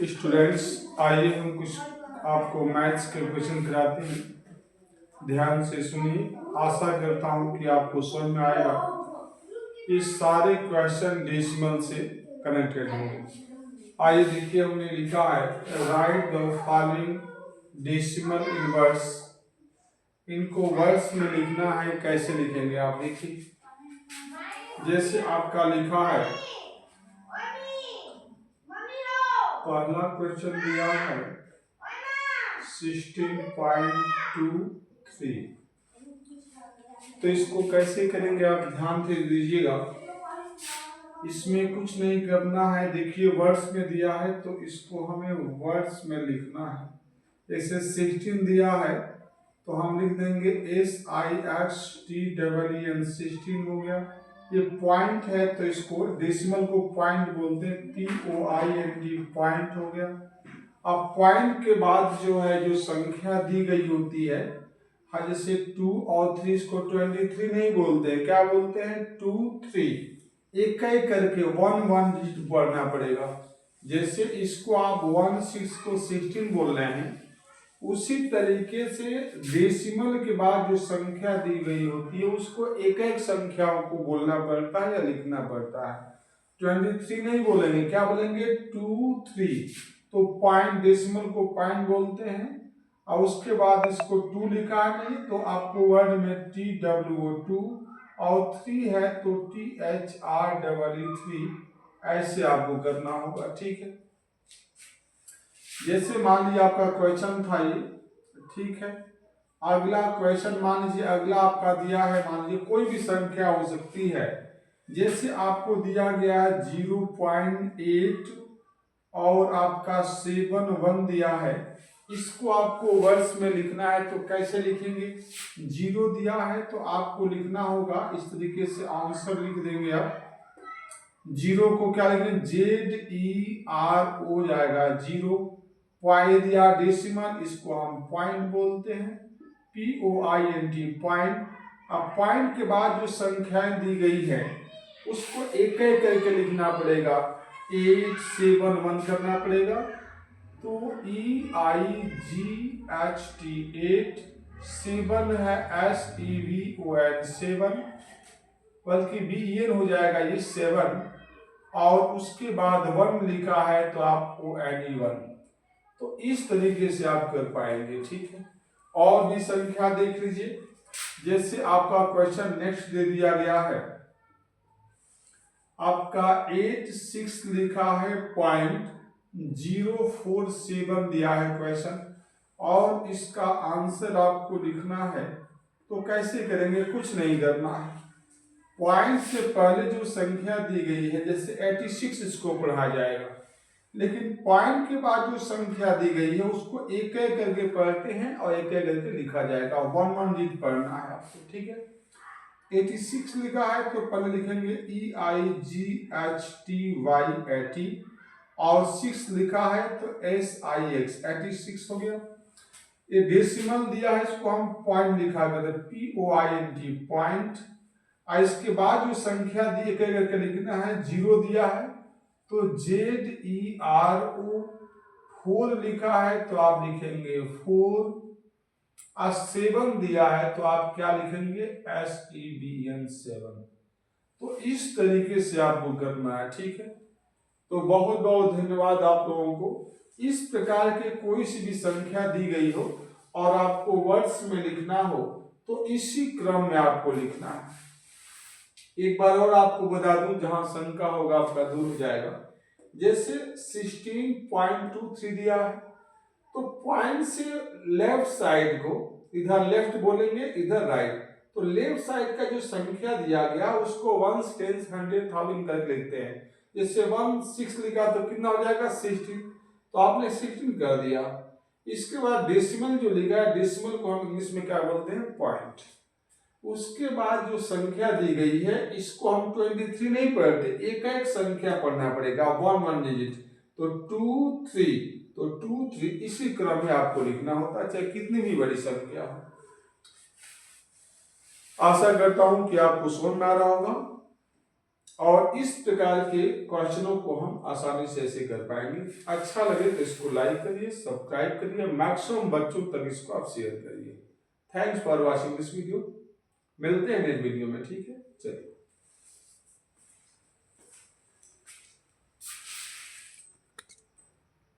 Students, आइए हम कुछ आपको मैथ्स के क्वेश्चन कराते हैं। ध्यान से सुनिए, आशा करता हूँ कि आपको समझ में आएगा। ये सारे क्वेश्चन डेसिमल से कनेक्टेड होंगे। आइए देखिए, हमने लिखा है right the following decimal in words. इनको वर्ड्स में लिखना है। कैसे लिखेंगे आप देखिए, जैसे आपका लिखा है, पहला क्वेश्चन दिया है 16.23। तो इसको कैसे करेंगे आप ध्यान से दीजिएगा। इसमें कुछ नहीं करना है। देखिए वर्ड्स में दिया है तो इसको हमें वर्ड्स में लिखना है। जैसे 16 दिया है तो हम लिख देंगे SIXTEEN, 16 हो गया। ये पॉइंट है तो इसको डेसिमल को पॉइंट बोलते हैं, POINT, पॉइंट हो गया। अब पॉइंट के बाद जो है जो संख्या दी गई होती है, हाँ, जैसे 2 और 3, इसको 23 नहीं बोलते हैं, क्या बोलते हैं 2 3। एक एक करके 1 1 डिजिट पढ़ना पड़ेगा। जैसे इसको आप 1 6 को 16 बोल रहे हैं, उसी तरीके से डेसिमल के बाद जो संख्या दी गई होती है उसको एक एक संख्याओं को बोलना पड़ता है या लिखना पड़ता है। 23 नहीं बोलेंगे, क्या बोलेंगे 2 3। तो पॉइंट, डेसिमल को पॉइंट बोलते हैं। और उसके बाद इसको 2 लिखा है नहीं तो आपको वर्ड में TWO2 और 3 है तो THREE, ऐसे आपको करना होगा। ठीक है, जैसे मान लीजिए आपका क्वेश्चन था ये, ठीक है। अगला क्वेश्चन मान लीजिए, अगला आपका दिया है, मान लीजिए कोई भी संख्या हो सकती है। जैसे आपको दिया गया है 0.8 और आपका 7 1 दिया है। इसको आपको वर्ड्स में लिखना है तो कैसे लिखेंगे। 0 दिया है तो आपको लिखना होगा इस तरीके से, आंसर लिख देंगे आप। 0 को क्या लिखेंगे, ZERO जाएगा 0। पॉइंट दिया डेसिमल, इसको हम पॉइंट बोलते हैं, POINT, पॉइंट। अब पॉइंट के बाद जो संख्याएं दी गई है उसको एक एक करके लिखना पड़ेगा। 8 7 1 करना पड़ेगा तो EIGHT 8, 7 है SEVON 7, बल्कि BEN हो जाएगा ये 7। और उसके बाद 1 लिखा है तो आपको NE1। तो इस तरीके से आप कर पाएंगे। ठीक है, और भी संख्या देख लीजिए। जैसे आपका क्वेश्चन नेक्स्ट दे दिया गया है, आपका 8 6 लिखा है पॉइंट 047 दिया है क्वेश्चन, और इसका आंसर आपको लिखना है। तो कैसे करेंगे, कुछ नहीं करना है। पॉइंट से पहले जो संख्या दी गई है, जैसे 86 इसको पढ़ा जाएगा, लेकिन पॉइंट के बाद जो संख्या दी गई है उसको एक एक करके पढ़ते हैं और एक एक करके लिखा जाएगा। 1 1 डिजिट पढ़ना है आपको। ठीक है, 86 लिखा है तो पहले लिखेंगे EIGHTY 80, और 6 लिखा है तो SIX 86 हो गया। ये डेसिमल दिया है, इसको हम पॉइंट लिखा करते POINT, पॉइंट। और इसके बाद जो संख्या दी एक करके लिखना है। 0 दिया है तो ZERO 4 लिखा है तो आप लिखेंगे 4। और 7 दिया है तो आप क्या लिखेंगे, SEVN 7। तो इस तरीके से आपको करना है। ठीक है, तो बहुत बहुत धन्यवाद आप लोगों को। इस प्रकार के कोई सी भी संख्या दी गई हो और आपको वर्ड्स में लिखना हो तो इसी क्रम में आपको लिखना है। एक बार और आपको बता दूं, जहां शंका होगा आपका दूर हो जाएगा। जैसे 16.23 दिया है तो पॉइंट से लेफ्ट साइड को इधर लेफ्ट बोलेंगे, इधर राइट। तो लेफ्ट साइड का जो संख्या दिया गया उसको 1 10 100 1000 करके लिखते हैं। जैसे 1 6 लिखा तो कितना हो जाएगा 16, तो आपने 16 कर दिया। इसके बाद डेसिमल जो लिखा है, डेसिमल को हम इंग्लिश में क्या बोलते हैं, पॉइंट। उसके बाद जो संख्या दी गई है इसको हम 23 नहीं पढ़ते, एक एक संख्या पढ़ना पड़ेगा, 1 1 डिजिट। तो 2 3, तो 2 3 इसी क्रम में आपको लिखना होता है, चाहे कितनी भी बड़ी संख्या हो। आशा करता हूं कि आपको समझ में आ रहा होगा। और इस प्रकार के क्वेश्चनों को हम आसानी से ऐसे कर पाएंगे। अच्छा लगे तो इसको लाइक करिए, सब्सक्राइब करिए, मैक्सिमम बच्चों तक इसको आप शेयर करिए। Thanks for watching this video. मिलते हैं नेक्स्ट वीडियो में, ठीक है, चलिए।